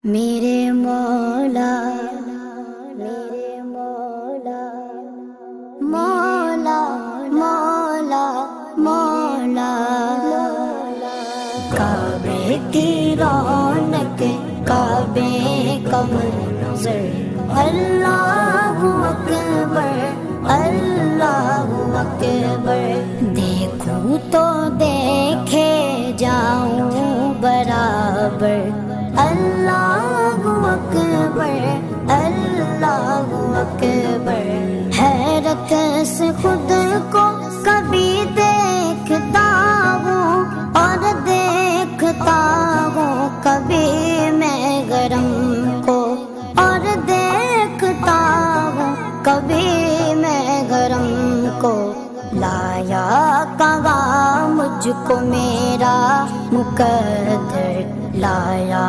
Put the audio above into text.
میرے مولا میرے مولا مولا مولا مولا کعبے کی رونق کعبے کا منظر اللہ اکبر اللہ اکبر دیکھوں تو دیکھے جاؤں برابر اللہ اکبر اللہ اکبر حیرت سے خود کو کبھی دیکھتا ہوں اور دیکھتا ہوں کبھی میں گرم کو اور دیکھتا ہوں کبھی میں گرم کو لایا کہاں مجھ کو میرا مقدر لایا